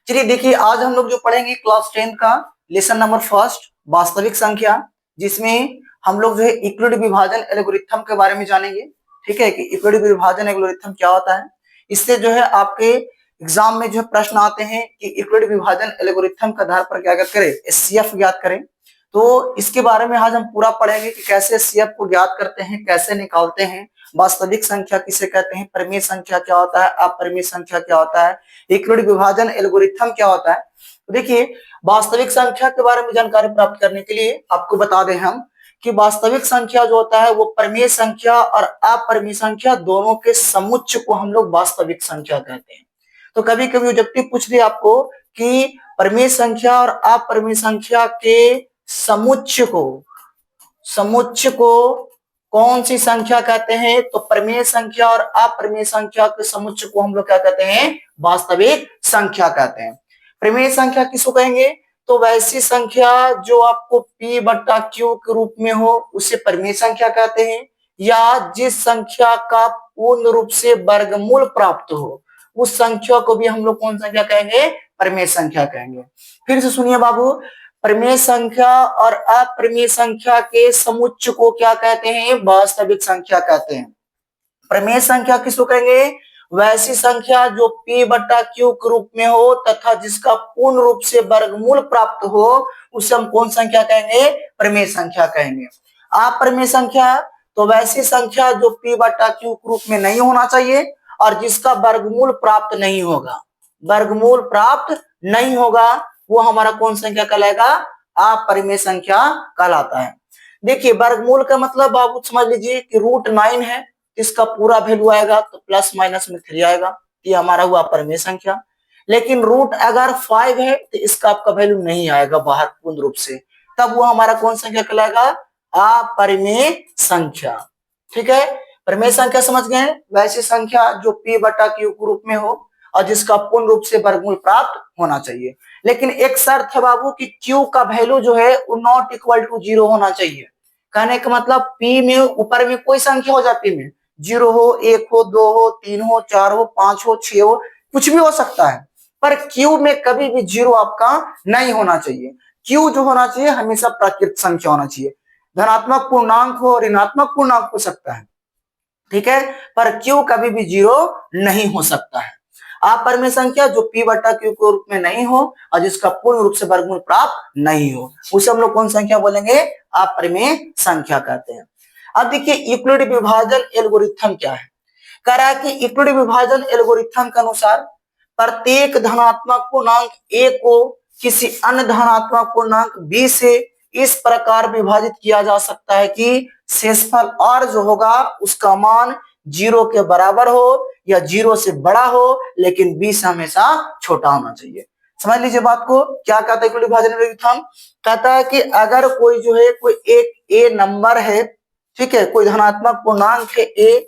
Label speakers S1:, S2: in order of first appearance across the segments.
S1: चलिए देखिए, आज हम लोग जो पढ़ेंगे क्लास 10 का लेसन नंबर फर्स्ट वास्तविक संख्या, जिसमें हम लोग जो है यूक्लिड विभाजन एल्गोरिथम के बारे में जानेंगे। ठीक है कि यूक्लिड विभाजन एल्गोरिथम क्या होता है। इससे जो है आपके एग्जाम में जो है प्रश्न आते हैं कि यूक्लिड विभाजन एल्गोरिथम के आधार पर क्या करें, एचसीएफ ज्ञात करें। तो इसके बारे में आज हम पूरा पढ़ेंगे कि कैसे एचसीएफ को ज्ञात करते हैं, कैसे निकालते हैं, वास्तविक संख्या किसे कहते हैं, परिमेय संख्या क्या होता है, अपरिमेय संख्या क्या होता है, यूक्लिड विभाजन एल्गोरिथम क्या होता है। तो देखिए, वास्तविक संख्या के बारे में जानकारी प्राप्त करने के लिए आपको बता दें हम कि वास्तविक संख्या जो होता है वो परिमेय संख्या और अपरिमेय संख्या दोनों के समुच्चय को हम लोग वास्तविक संख्या कहते हैं। तो कभी कभी ऑब्जेक्टिव पूछ दिया आपको कि परिमेय संख्या और अपरिमेय संख्या के समुच्चय को कौन सी संख्या कहते हैं, तो परिमेय संख्या और अपरिमेय संख्या के समुच्चय को हम लोग क्या कहते हैं, वास्तविक संख्या कहते हैं। परिमेय संख्या किसको कहेंगे, तो वैसी संख्या जो आपको p बट्टा q के रूप में हो उसे परिमेय संख्या कहते हैं, या जिस संख्या का पूर्ण रूप से वर्गमूल प्राप्त हो उस संख्या को भी हम लोग कौन संख्या कहेंगे, परिमेय संख्या कहेंगे। फिर से सुनिए बाबू, परिमेय संख्या और अपरिमेय संख्या के समुच्चय को क्या कहते हैं, वास्तविक संख्या कहते हैं। परिमेय संख्या किसको कहेंगे, वैसी संख्या जो p बट्टा q के रूप में हो तथा जिसका पूर्ण रूप से वर्गमूल प्राप्त हो उसे हम कौन संख्या कहेंगे, परिमेय संख्या कहेंगे। अपरिमेय संख्या तो वैसी संख्या जो p बट्टा q के रूप में नहीं होना चाहिए और जिसका वर्गमूल प्राप्त नहीं होगा, वो हमारा कौन संख्या कहलाएगा, अपरिमेय संख्या कहलाता है। देखिए, वर्गमूल का मतलब बाबू समझ लीजिए कि √9 है, इसका पूरा वैल्यू आएगा तो प्लस माइनस में 3 आएगा, ये हमारा हुआ परिमेय संख्या। लेकिन रूट अगर 5 है तो इसका आपका वैल्यू नहीं आएगा बाहर पूर्ण रूप से, तब वो हमारा कौन संख्या कहलाएगा, अपरिमेय संख्या। ठीक है, परिमेय संख्या समझ गए, वैसी संख्या जो p बटा q के रूप में हो और जिसका पूर्ण रूप से वर्गमूल प्राप्त होना चाहिए। लेकिन एक शर्त है बाबू कि q का वैल्यू जो है वो नॉट इक्वल टू 0 होना चाहिए। कहने का मतलब p में ऊपर में कोई संख्या हो जाती है, 0 हो, 1 हो, 2 हो, 3 हो, 4 हो, 5 हो, 6 हो, कुछ भी हो सकता है, पर q में कभी भी 0 आपका नहीं होना चाहिए। q जो होना चाहिए हमेशा प्राकृत संख्या होना चाहिए। धनात्मक पूर्णांक हो, ऋणात्मक पूर्णांक हो सकता है, ठीक है, पर q कभी भी 0 नहीं हो सकता है। अपरिमेय संख्या जो p बटा q के रूप में नहीं हो और जिसका पूर्ण रूप से वर्गमूल प्राप्त नहीं हो उसे हम लोग कौन संख्या बोलेंगे, अपरिमेय संख्या कहते हैं। अब देखिए, यूक्लिड विभाजन एल्गोरिथम क्या है। कह रहा है कि यूक्लिड विभाजन एल्गोरिथम के अनुसार प्रत्येक धनात्मक पूर्णांक a को किसी अन्य धनात्मक पूर्णांक b से इस प्रकार विभाजित किया जा सकता है कि शेषफल r जो होगा उसका मान 0 के बराबर हो या 0 से बड़ा हो, लेकिन b से हमेशा छोटा होना चाहिए। समझ लीजिए बात को, क्या कहता है यूक्लिड विभाजन एल्गोरिथम, कहता है कि अगर कोई जो है कोई एक a नंबर है, ठीक है, कोई धनात्मक पूर्णांक है a,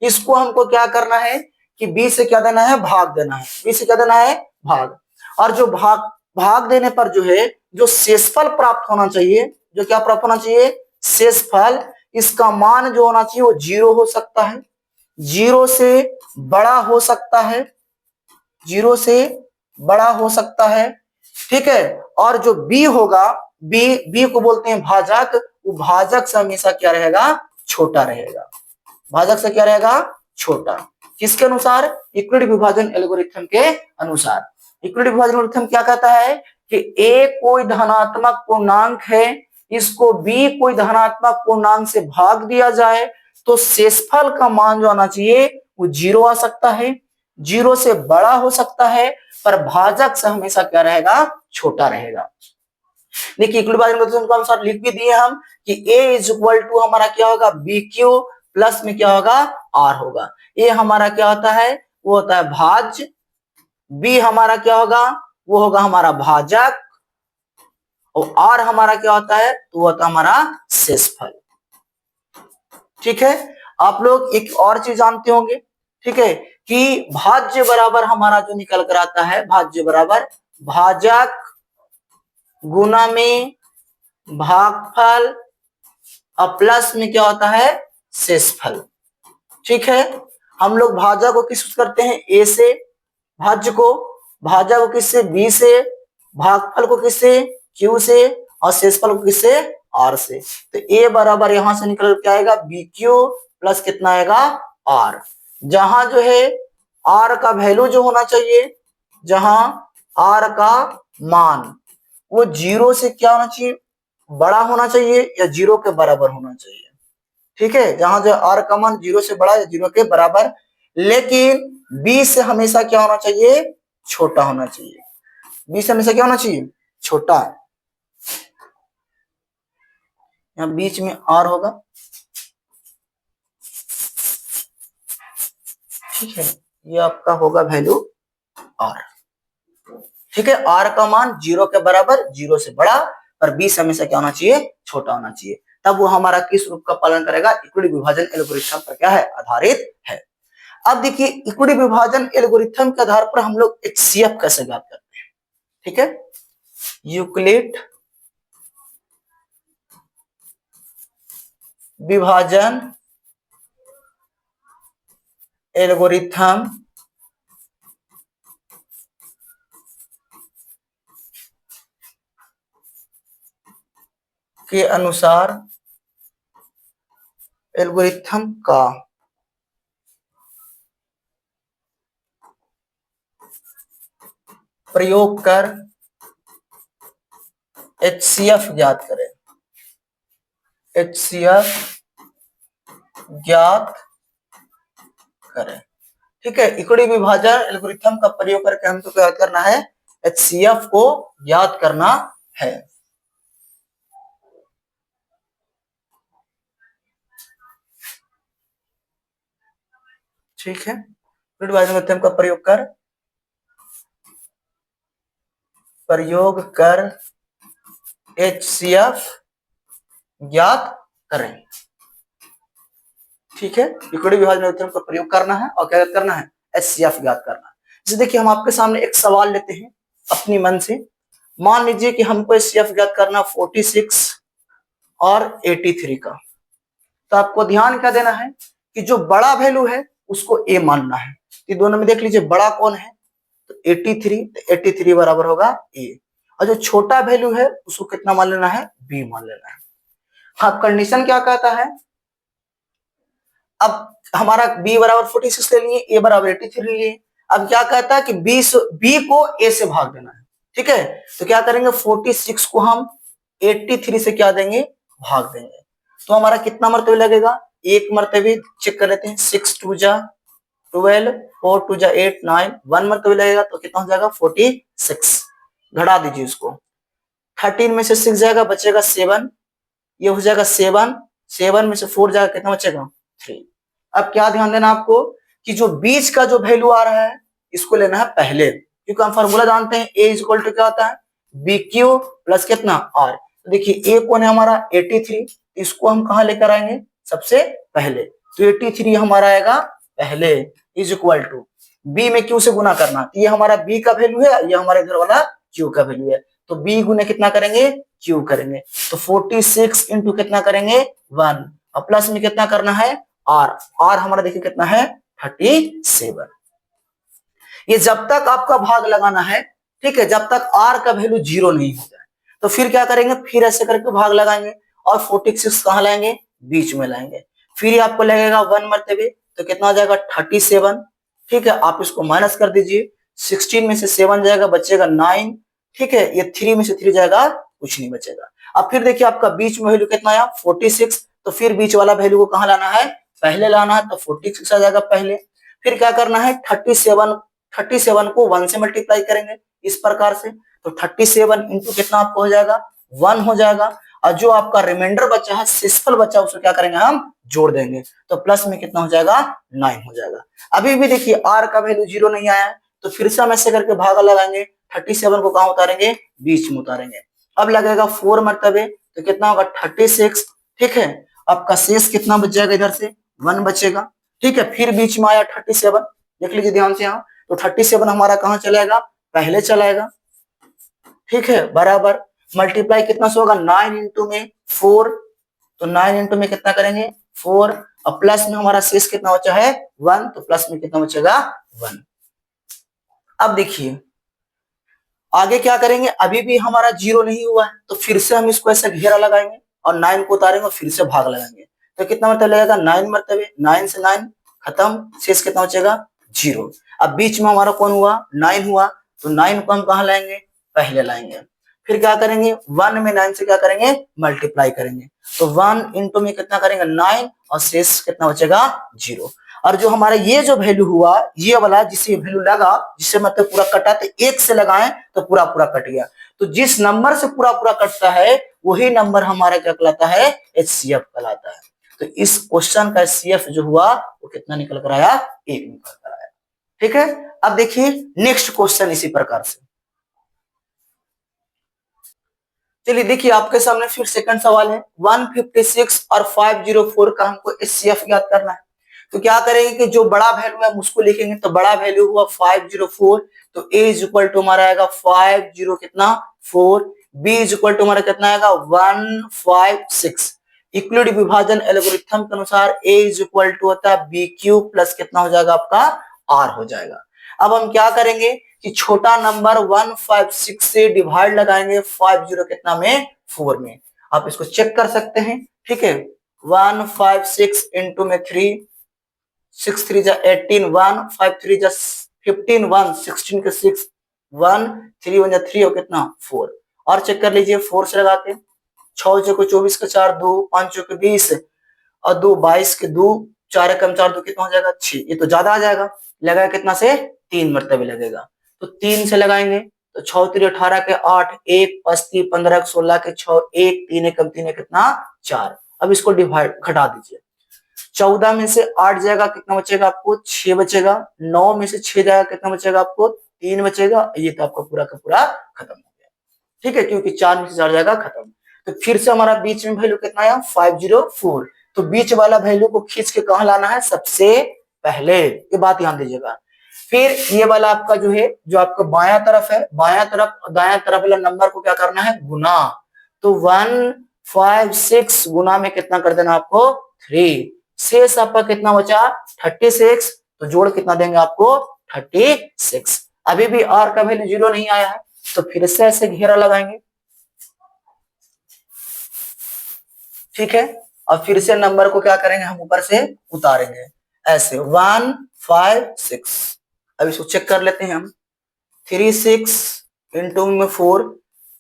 S1: इसको हमको क्या करना है कि b से क्या देना है, भाग देना है। b से क्या देना है, भाग। और जो भाग देने पर जो है जो शेषफल प्राप्त होना चाहिए, जो क्या प्राप्त होना चाहिए, शेषफल, इसका मान जो होना चाहिए वो 0 हो सकता है, 0 से बड़ा हो सकता है, 0 से बड़ा हो सकता है, ठीक है। और जो b होगा, b को बोलते हैं भाजक, वो भाजक से हमेशा क्या रहेगा, छोटा रहेगा। भाजक से क्या रहेगा, छोटा। किसके अनुसार, यूक्लिड विभाजन एल्गोरिथम के अनुसार। यूक्लिड विभाजन एल्गोरिथम क्या कहता है कि a कोई धनात्मक पूर्णांक है, इसको b कोई धनात्मक पूर्णांक से भाग दिया जाए तो शेषफल का मान जो आना चाहिए वो 0 आ सकता है, 0 से बड़ा हो सकता है, पर भाजक से हमेशा क्या रहेगा, छोटा रहेगा। देखिए, यूक्लिड विभाजन एल्गोरिथम के अनुसार लिख भी दिए हम कि a इज इक्वल टू हमारा क्या होगा, bq प्लस में क्या होगा, r होगा। a हमारा क्या होता है, वो होता है भाज्य, b हमारा क्या होगा, वो होगा हमारा भाजक, और r हमारा क्या होता है, तो वो होता है हमारा शेषफल। ठीक है, आप लोग एक और चीज जानते होंगे, ठीक है, कि भाज्य बराबर हमारा जो निकल कर आता है, भाज्य बराबर भाजक गुना में भागफल और प्लस में क्या होता है, शेषफल। ठीक है, हम लोग भाज्य को किस करते हैं, a से, भाज्य को भाज्य को किससे, बी से, भागफल को किससे, क्यू से, और शेषफल को किससे, आर से। तो ए बराबर यहां से निकल के आएगा बी क्यू प्लस कितना आएगा, आर। जहां जो है आर का वैल्यू जो होना चाहिए, जहां आर का मान वो 0 से क्या होना चाहिए, बड़ा होना चाहिए या 0 के बराबर होना चाहिए। ठीक है, जहां जो आर का मान 0 से बड़ा या 0 के बराबर, लेकिन बी से हमेशा क्या होना चाहिए, छोटा होना चाहिए। बी से हमेशा क्या होना चाहिए, छोटा। यहाँ बीच में आर होगा। ठीक है, ये आपका होगा वैल्यू आर। ठीक है, आर का मान 0 के बराबर, 0 से बड़ा, और बी से हमेशा क्या होना चाहिए, छोटा होना चाहिए। तब वो हमारा किस रूप का पालन करेगा, इक्विटी विभाजन एल्गोरिथम पर क्या है, आधारित है। अब देखिए इक्विटी विभाजन एल्गोरिथम के आधार पर हम लोग एचसीएफ कैसे ज्ञात करते हैं। ठीक है, यूक्लिड विभाजन एल्गोरिथम के अनुसार एल्गोरिथम का प्रयोग कर एचसीएफ ज्ञात करें, एचसीएफ ज्ञात करें। ठीक है, इक्विटी विभाजन एल्गोरिथम का प्रयोग करके हमको क्या करना है, एचसीएफ को ज्ञात करना है। ठीक है, इक्विटी विभाजन एल्गोरिथम का प्रयोग कर एचसीएफ ज्ञात करें। ठीक है, इक्विटी विभाजन एल्गोरिथम का प्रयोग करना है और क्या करना है, एचसीएफ ज्ञात करना है। जैसे देखिए हम आपके सामने एक सवाल लेते हैं अपनी मन से। मान लीजिए कि हमको एचसीएफ ज्ञात करना 46 और 83 का। तो आपको ध्यान क्या देना है कि जो बड़ा वैल्यू है उसको ए मानना है। तो दोनों में देख लीजिए बड़ा कौन है, तो 83, तो 83 बराबर होगा ए, और जो छोटा वैल्यू है उसको कितना मान लेना है, बी मान लेना है। हाँ, कंडीशन क्या कहता है, अब हमारा b बराबर 46 ले लिए, a बराबर 83 ले लिए। अब क्या कहता है कि b को a से भाग देना है। ठीक है, तो क्या करेंगे, 46 को हम 83 से क्या देंगे, भाग देंगे। तो हमारा कितना मरतबे लगेगा, एक मरतबे चेक कर लेते हैं। 6 2 जा 12, 4 2 जा 8 9, 1 मरतबे लगेगा तो कितना हो जाएगा, 46। घटा दीजिए उसको, 13 में से 6 जाएगा, बचेगा 7, ये हो जाएगा 7, 7 में से 4 जाएगा, कितना बचेगा, 3। अब क्या ध्यान देना आपको कि जो बीच का जो वैल्यू आ रहा है इसको लेना है पहले, क्योंकि हम फॉर्मूला जानते हैं a इक्वल टू क्या होता है, बी क्यू प्लस कितना, आर। तो देखिए a कौन है हमारा 83, इसको हम कहां लेकर आएंगे, सबसे पहले। तो 83 हमारा आएगा पहले, इज इक्वल टू b में q से गुना करना। तो ये हमारा b का वैल्यू है, ये हमारे इधर वाला q का वैल्यू है। तो b गुने कितना करेंगे, q करेंगे। तो 46 इंटू कितना करेंगे, 1, और प्लस में कितना करना है, आर। आर हमारा देखिए कितना है, 37। ये जब तक आपका भाग लगाना है, ठीक है, जब तक आर का वैल्यू 0 नहीं हो जाए। तो फिर क्या करेंगे, फिर ऐसे करके भाग लगाएंगे और 46 कहां लाएंगे, बीच में लाएंगे। फिर आपको लगेगा 1 मरतबे, तो कितना हो जाएगा, 37। ठीक है, आप इसको माइनस कर दीजिए, 16 में से 7 जाएगा, बचेगा 9। ठीक है, ये 3 में से 3 जाएगा, कुछ नहीं बचेगा। अब फिर देखिए आपका बीच में वैल्यू कितना आया, 46। तो फिर बीच वाला वैल्यू को कहां लाना है, पहले लाना है। तो 46 आ जाएगा पहले। फिर क्या करना है, 37 को 1 से मल्टीप्लाई करेंगे इस प्रकार से। तो 37 इंटू कितना आपको हो जाएगा, 1 हो जाएगा। और जो आपका रिमाइंडर बचा है, शेषफल बचा, उसको क्या करेंगे, हम जोड़ देंगे। तो प्लस में कितना हो जाएगा, 9 हो जाएगा। अभी भी देखिए आर का वैल्यू 0 नहीं आया है, तो फिर से हम ऐसे करके भागा लगाएंगे। 37 को कहां उतारेंगे, बीच में उतारेंगे। अब लगेगा 4 मरतबे, तो कितना होगा, 36। ठीक है, आपका शेष कितना बच जाएगा, इधर से 1 बचेगा। ठीक है, फिर बीच में आया 37, देख लीजिए ध्यान से यहाँ। तो 37 हमारा कहां चलाएगा, पहले चलाएगा। ठीक है, बराबर मल्टीप्लाई कितना से होगा, 9 इंटू में 4। तो 9 इंटू में कितना करेंगे, 4, और प्लस में हमारा शेष कितना बचा है, 1। तो प्लस में कितना बचेगा, 1। अब देखिए आगे क्या करेंगे, अभी भी हमारा 0 नहीं हुआ है, तो फिर से हम इसको ऐसा घेरा लगाएंगे और 9 को उतारेंगे और फिर से भाग लगाएंगे। तो कितना मरतबा लगेगा, 9 मरतबे, 9 से 9 खत्म, शेष कितना बचेगा 0। अब बीच में हमारा कौन हुआ, 9 हुआ, तो 9 को हम कहाँ लाएंगे, पहले लाएंगे। फिर क्या करेंगे, 1 में 9 से क्या करेंगे, मल्टीप्लाई करेंगे। तो 1 इंटू में कितना करेंगे 9 और शेष कितना बचेगा 0। और जो हमारा ये जो वैल्यू हुआ, ये वाला जिसे वैल्यू लगा, जिसे मतलब पूरा कटा, तो 1 से लगाएं तो पूरा पूरा कट गया। तो जिस नंबर से पूरा पूरा कटता है वही नंबर हमारा क्या कहलाता है, एचसीएफ कहलाता है। तो इस क्वेश्चन का एचसीएफ जो हुआ वो कितना निकल कर आया, 1 निकल कर आया। ठीक है, अब देखिए नेक्स्ट क्वेश्चन इसी प्रकार से। चलिए देखिए आपके सामने फिर सेकंड सवाल है, 156 और 504 का हमको एचसीएफ याद करना है। तो क्या करेंगे कि जो बड़ा वैल्यू है हम उसको लिखेंगे। तो बड़ा वैल्यू हुआ 504, तो a इज इक्वल टू हमारा आएगा 50 कितना 4, b इज इक्वल टू हमारा कितना आएगा 156। इक्वलिटी विभाजन एल्गोरिथम के अनुसार a इज इक्वल टू होता है b क्यूब प्लस कितना हो जाएगा आपका r हो जाएगा। अब हम क्या करेंगे कि छोटा नंबर 156 से डिवाइड लगाएंगे 50 कितना में 4 में। आप इसको चेक कर सकते हैं। ठीक है, 156 इंटू में 3, 6 3 जा 18, 1 5 3 जा 15, 1 16 के 6, 1 3 1 जा 3 और कितना 4। और चेक कर लीजिए 4 से लगा के, 6 चौको 24 के 4 2, 5 चौको 20 और 2 22 के 2, 4 एकम 4 2 कितना हो जाएगा 6। ये तो ज्यादा आ जाएगा, लगेगा कितना से 3 मरतबे लगेगा। तो 3 से लगाएंगे तो 6 3 18 के 8, 1 5 3 15 16 के 6, 1 3 एकम 3 कितना 4। अब इसको डिवाइड घटा दीजिए, 14 में से 8 जाएगा कितना बचेगा आपको 6 बचेगा, 9 में से 6 जाएगा कितना बचेगा आपको 3 बचेगा। ये तो आपका पूरा का पूरा खत्म हो गया। ठीक है, क्योंकि 4 में से 4 जाएगा खत्म। तो फिर से हमारा बीच में वैल्यू कितना आया 504। तो बीच वाला वैल्यू को खींच के कहां लाना है, सबसे पहले, ये बात ध्यान दीजिएगा। फिर ये वाला आपका जो है, जो आपका बायां तरफ है, बायां तरफ दायां तरफ वाला नंबर को क्या करना है, गुना। तो 156 गुना में कितना कर देना आपको 3, शेष आपका कितना बचा 36। तो जोड़ कितना देंगे आपको 36। अभी भी r का वैल्यू 0 नहीं आया है, तो फिर से ऐसे घेरा लगाएंगे। ठीक है, और फिर से नंबर को क्या करेंगे, हम ऊपर से उतारेंगे ऐसे 156। अब इसको चेक कर लेते हैं हम। 36 इंटू में 4,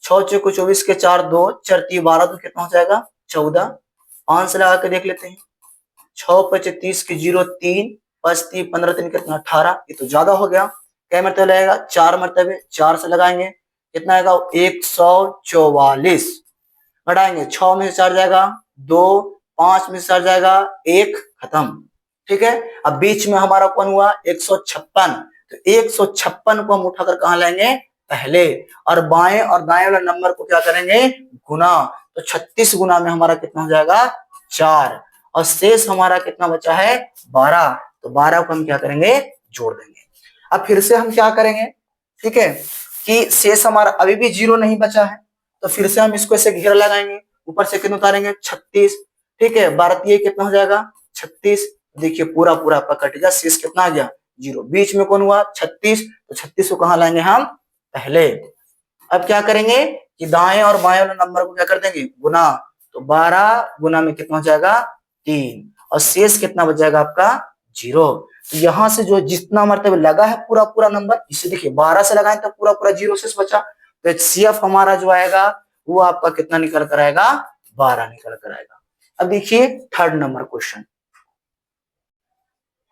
S1: 6 चौको 24 के 4 2, 4 3 12 तो कितना हो जाएगा 14। 5 से लगा के देख लेते हैं, 6 5 30 के 0 3, 5 3 15 3 कितना 18। ये तो ज्यादा हो गया, क्या मरतबे लगेगा 4 मरतबे। 4 से लगाएंगे कितना आएगा 144। घटाएंगे 6 में से 4 जाएगा 2, 5 में से 4 जाएगा 1, खत्म। ठीक है, अब बीच में हमारा कौन हुआ 156। तो 156 को हम उठाकर कहां लाएंगे, पहले, और बाएं और दाएं वाला नंबर को क्या करेंगे, गुना। तो 36 गुना में हमारा कितना हो जाएगा 4, और शेष हमारा कितना बचा है 12। तो 12 को हम क्या करेंगे, जोड़ देंगे। अब फिर से हम क्या करेंगे, ठीक है, कि शेष हमारा अभी भी 0 नहीं बचा है, तो फिर से हम इसको ऐसे घेरा लगाएंगे, ऊपर से कितना उतारेंगे 36। ठीक है, 12 कितना हो जाएगा 36। देखिए पूरा पूरा आपका कट गया, शेष कितना आ गया 0। बीच में कौन हुआ 36, तो 36 को कहां लाएंगे हम, पहले। अब क्या करेंगे कि दाएं और बाएं वाले नंबर को क्या कर देंगे, गुना। तो 12 गुना में कितना हो जाएगा 3, और शेष कितना बच जाएगा आपका 0। तो यहां से जो जितना मरतबे लगा है पूरा पूरा नंबर, इसे देखिए 12 से लगाएं तो पूरा पूरा 0 शेष बचा। तो एचसीएफ हमारा जो आएगा वो आपका कितना निकल कर आएगा 12 निकल कर आएगा। अब देखिए थर्ड नंबर क्वेश्चन।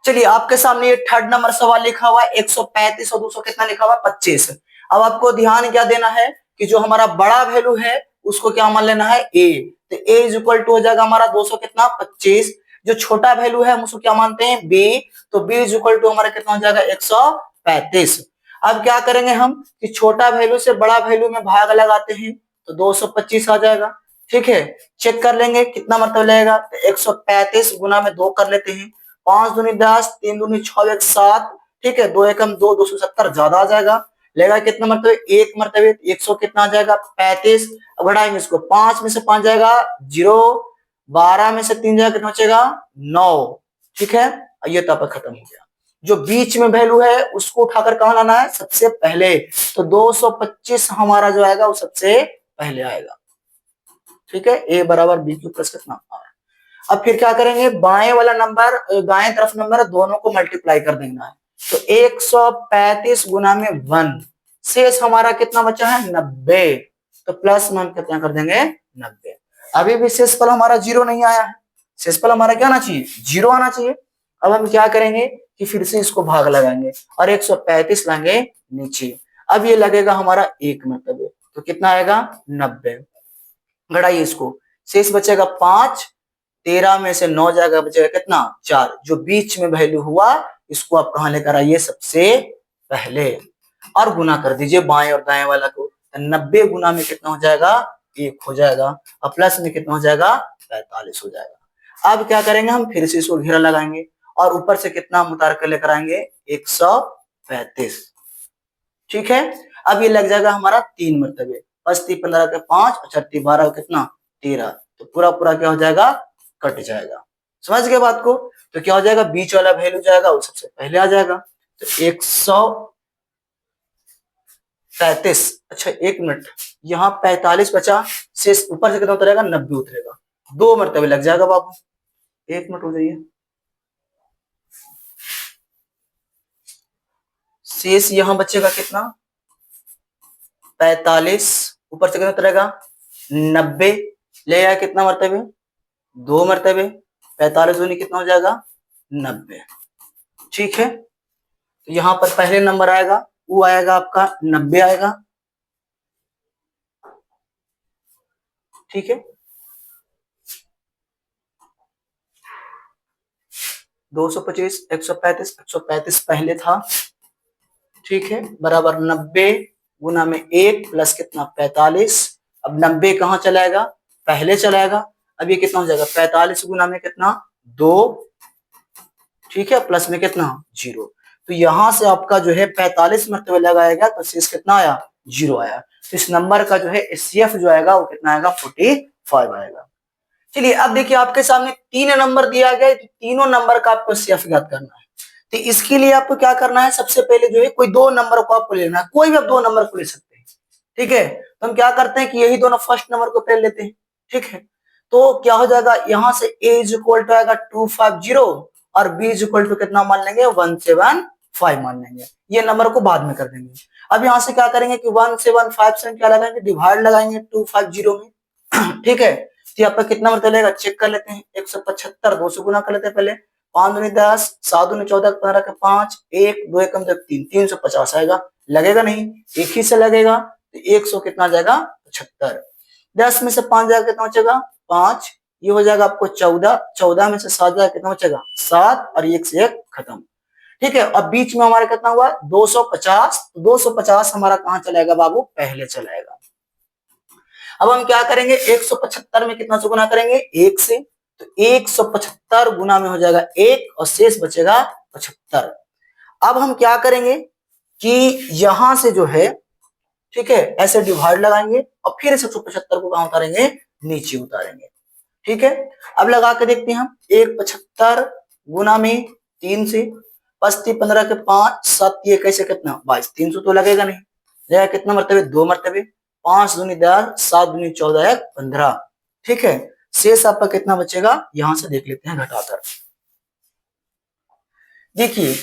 S1: चलिए आपके सामने ये थर्ड नंबर सवाल लिखा हुआ है, 135 और 200 कितना लिखा हुआ है 25। अब आपको ध्यान क्या देना है कि जो हमारा बड़ा वैल्यू है उसको क्या मान लेना है a। तो a इज इक्वल टू हो जाएगा हमारा 200 कितना 25। जो छोटा वैल्यू है हम उसको क्या मानते हैं b। तो b इज इक्वल टू हमारा कितना हो जाएगा 135। अब क्या करेंगे हम कि छोटा वैल्यू से बड़ा वैल्यू में भाग लगाते हैं, तो 225 आ जाएगा। ठीक है, चेक कर लेंगे कितना मतलब लगेगा, तो 135 गुना में 2 कर लेते हैं, 5 दूनी 10, 3 दूनी 6, 1 7। ठीक है, 2 एकम 2, 270 ज्यादा आ जाएगा, लेगा कितना मरतबे 1 मरतबे, 100 कितना आ जाएगा 35। अब घटाएंगे इसको, 5 में से 5 जाएगा 0, 12 में से 3 जाएगा कितना बचेगा 9। ठीक है, ये तो आपका खत्म हो गया। जो बीच में वैल्यू है उसको उठाकर कहाँ लाना है, सबसे पहले। तो 225 हमारा जो आएगा वो सबसे पहले आएगा। ठीक है, ए बराबर बी क्यू प्लस कितना आर। अब फिर क्या करेंगे, बाएं वाला नंबर दाएं तरफ नंबर दोनों को मल्टीप्लाई कर देना है। तो 135 गुना में 1, शेष हमारा कितना बचा है 90। तो प्लस में हम कितना कर देंगे 90। अभी भी शेषफल हमारा 0 नहीं आया है, शेषफल हमारा क्या आना चाहिए 0 आना चाहिए। अब हम क्या करेंगे कि फिर से इसको भाग लगाएंगे और 135 लाएंगे नीचे। अब ये लगेगा हमारा 1 मतलब, तो कितना आएगा 90। घटाइए इसको, शेष बचेगा 5, 13 में से 9 जाएगा, बचेगा कितना 4। जो बीच में वैल्यू हुआ इसको आप कहां लेकर आइए सबसे पहले और गुना कर दीजिए बाएं और दाएं वाला को। 90 गुना में कितना हो जाएगा 1 हो जाएगा और प्लस में कितना हो जाएगा 45 हो जाएगा। अब क्या करेंगे हम फिर से इसको घेरा लगाएंगे और ऊपर से कितना हम उतार कर लेकर आएंगे 135। ठीक है, अब ये लग जाएगा हमारा 3 मरतबे, 5 15 के 5 और 6 12 कितना 13। तो पूरा पूरा क्या हो जाएगा कट जाएगा। समझ गए बात को। तो क्या हो जाएगा बीच वाला वैल्यू जाएगा वो सबसे पहले आ जाएगा। तो 135, अच्छा 1 मिनट, यहाँ 45 बचा, शेष ऊपर से कितना उतरेगा 90 उतरेगा, 2 मरतबे लग जाएगा बाबू। 1 मिनट हो जाइए, शेष यहाँ बचेगा कितना 45, ऊपर से कितना उतरेगा 90, ले आया कितना मरतबे 2 मरतबे, 45 दूनी कितना हो जाएगा 90। ठीक है, तो यहाँ पर पहले नंबर आएगा वो आएगा आपका 90 आएगा। ठीक है, 225, 135, 135 पहले था। ठीक है, बराबर 90 गुना में 1 प्लस कितना 45। अब 90 कहाँ चलाएगा पहले चलाएगा। अब ये कितना हो जाएगा 45 गुना में कितना 2। ठीक है, प्लस में कितना 0। तो यहां से आपका जो है 45 मरतबे लगाएगा तो शेष कितना आया 0 आया। तो इस नंबर का जो है एचसीएफ जो आएगा वो कितना आएगा 45 आएगा। चलिए अब देखिए आपके सामने 3 नंबर दिया गया, तो तीनों नंबर का आपको एचसीएफ ज्ञात करना है। तो इसके लिए आपको क्या करना है, सबसे पहले जो है कोई 2 नंबर को आपको लेना है, कोई भी आप 2 नंबर को ले सकते हैं। ठीक है, तो हम क्या करते हैं कि यही दोनों फर्स्ट नंबर को पहले लेते हैं। ठीक है, तो क्या हो जाएगा यहाँ से a इज इक्वल टू आएगा 250 और b इज इक्वल टू कितना मान लेंगे 175 मान लेंगे। ये नंबर को बाद में कर देंगे। अब यहाँ से क्या करेंगे कि 175 से क्या लगाएंगे डिवाइड लगाएंगे 250 में। ठीक है, तो यहाँ पर कितना मतलब लगेगा चेक कर लेते हैं। 175 2 से गुना कर लेते हैं पहले, 5 दूनी 10, 7 दूनी 14, 15 के 5, 1 2 एकम 3, 350 आएगा। लगेगा नहीं, एक ही से लगेगा, तो 100 कितना जाएगा 75। 10 में से 5 जाएगा कितना बचेगा 5, ये हो जाएगा आपको 14, 14 में से 7 जाएगा कितना बचेगा 7 और 1 से 1 खत्म। ठीक है, अब बीच में हमारा कितना हुआ 250, 250 हमारा कहाँ चलाएगा बाबू पहले चलाएगा। अब हम क्या करेंगे 175 में कितना से गुना करेंगे 1 से, तो 175 गुना में हो जाएगा 1 और शेष बचेगा 75। अब हम क्या करेंगे कि यहां से जो है ठीक है ऐसे डिवाइड लगाएंगे और फिर 175 को कहां उतारेंगे नीचे उतारेंगे। ठीक है, अब लगा के देखते हैं हम 175 गुना में 3 से, 5 15 के 5, 7 ये कैसे कितना 22, 300 तो लगेगा नहीं, लगेगा कितना मरतबे 2 मरतबे, 5 दूनी 10, 7 दूनी 14 15। ठीक है, शेष आपका कितना बचेगा यहां से देख लेते हैं घटाकर। देखिए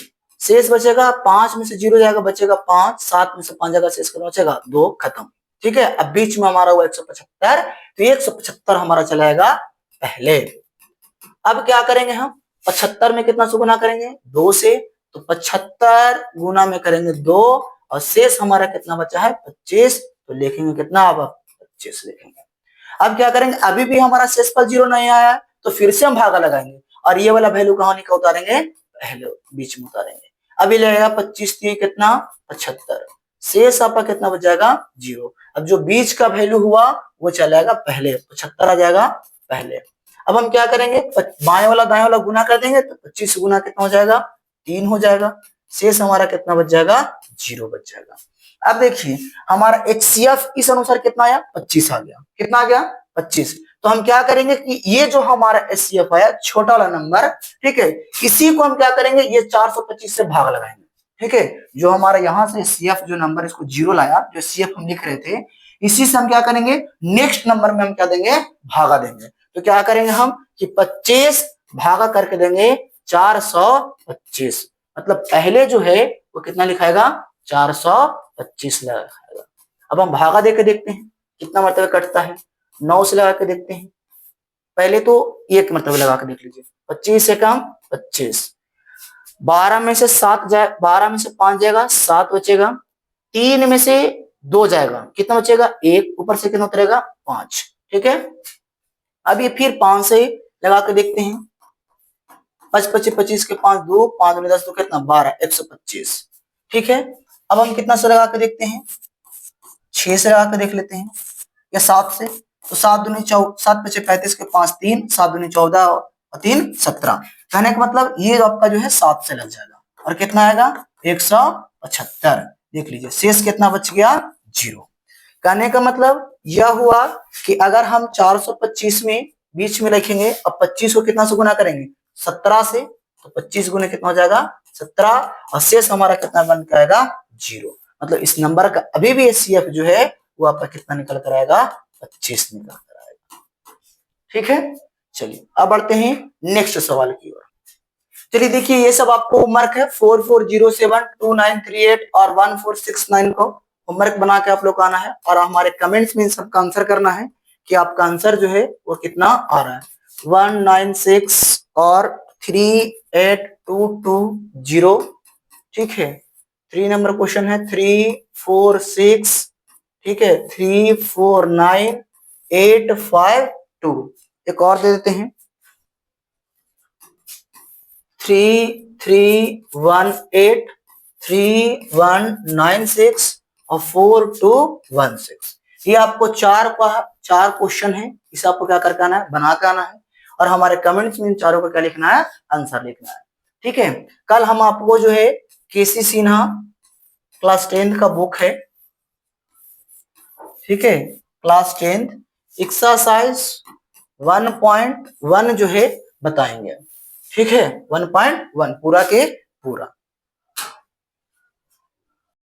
S1: शेष बचेगा 5 में से 0 जाएगा बचेगा 5, 7 में से 5 जाएगा शेष कितना बचेगा 2 खत्म। ठीक है, अब बीच में हमारा हुआ 175, तो 175 हमारा चलाएगा पहले। अब क्या करेंगे हम 75 में कितना से गुना करेंगे 2 से, तो 75 गुना में करेंगे 2 और शेष हमारा कितना बचा है 25, तो लिखेंगे कितना अब 25 लिखेंगे। अब क्या करेंगे अभी भी हमारा शेषफल 0 नहीं आया तो फिर से हम भागा लगाएंगे और ये वाला वैल्यू कहां निकल उतारेंगे पहले बीच में उतारेंगे। अभी लगेगा 25 कितना 75, शेष आपका कितना बच जाएगा 0। अब जो बीच का वैल्यू हुआ वो चलेगा पहले, 75 आ जाएगा पहले। अब हम क्या करेंगे बाएं वाला दाएं वाला गुना कर देंगे तो 25 गुना कितना हो जाएगा 3 हो जाएगा, शेष हमारा कितना बच जाएगा 0 बच जाएगा। अब देखिए हमारा एचसीएफ इस अनुसार कितना आया 25 आ गया, कितना आ गया 25। तो हम क्या करेंगे कि ये जो हमारा HCF है छोटा वाला नंबर, ठीक है, इसी को हम क्या करेंगे, ये 425 से भाग लगाएंगे, ठीक है। जो हमारा यहाँ से HCF जो नंबर इसको 0 लाया, जो HCF हम लिख रहे थे, इसी से हम क्या करेंगे, नेक्स्ट नंबर में हम क्या देंगे, भागा देंगे। तो क्या करेंगे हम कि 25 भागा करके देंगे 425, मतलब पहले जो है वो कितना लिखाएगा, 425 लिखाएगा। अब हम भागा देके देखते हैं कितना मरतबा कटता है, 9 से लगा के देखते हैं। पहले तो एक मरतबा लगा के देख लीजिए, 25 से कम 25, 12 में से 7 जाए, 12 में से 5 जाएगा, 7 बचेगा, 3 में से 2 जाएगा, कितना बचेगा, 1, ऊपर से कितना उतरेगा, 5, ठीक है। अब ये फिर 5 से लगा के देखते हैं, 25 25 के 5 2, 5 दूनी 10, तो कितना 12, 125, ठीक है। अब हम कितना से लगा के देखते हैं, 6 से लगा के देख लेते हैं, या 7 से, तो 7 दूनी 7 25 35 के 5 3, 7 दूनी 14 और 3 17, कहने का मतलब ये आपका जो है 7 से लग जाएगा, और कितना आएगा 175। देख लीजिए शेष कितना बच गया, 0। कहने का मतलब यह हुआ कि अगर हम 425 में बीच में लिखेंगे, अब 25 को कितना से गुना करेंगे, 17 से, तो 25 गुने कितना हो जाएगा, 17, और शेष हमारा कितना बन के आएगा, 0। मतलब इस नंबर का अभी भी HCF जो है वो आपका कितना निकल कर आएगा, 25 निकल कर आएगा, ठीक है। चलिए अब बढ़ते हैं नेक्स्ट सवाल की ओर। चलिए देखिए, ये सब आपको होमवर्क है, 4407 2938 और 1469 को होमवर्क बना के आप लोग को आना है, और हमारे कमेंट्स में इन सबका आंसर करना है कि आपका आंसर जो है वो कितना आ रहा है। 196 और 38220, ठीक है। 3 नंबर क्वेश्चन है 346, ठीक है, 349852। एक और दे देते हैं 3318 3196 और 4216। ये आपको चार क्वेश्चन है, इसे आपको क्या करके आना है, बना के आना है, और हमारे कमेंट्स में इन चारों को क्या लिखना है, आंसर लिखना है, ठीक है। कल हम आपको जो है केसी सिन्हा क्लास 10th का बुक है, ठीक है, क्लास 10th एक्सरसाइज 1.1 जो है बताएंगे, ठीक है, 1.1 पूरा के पूरा।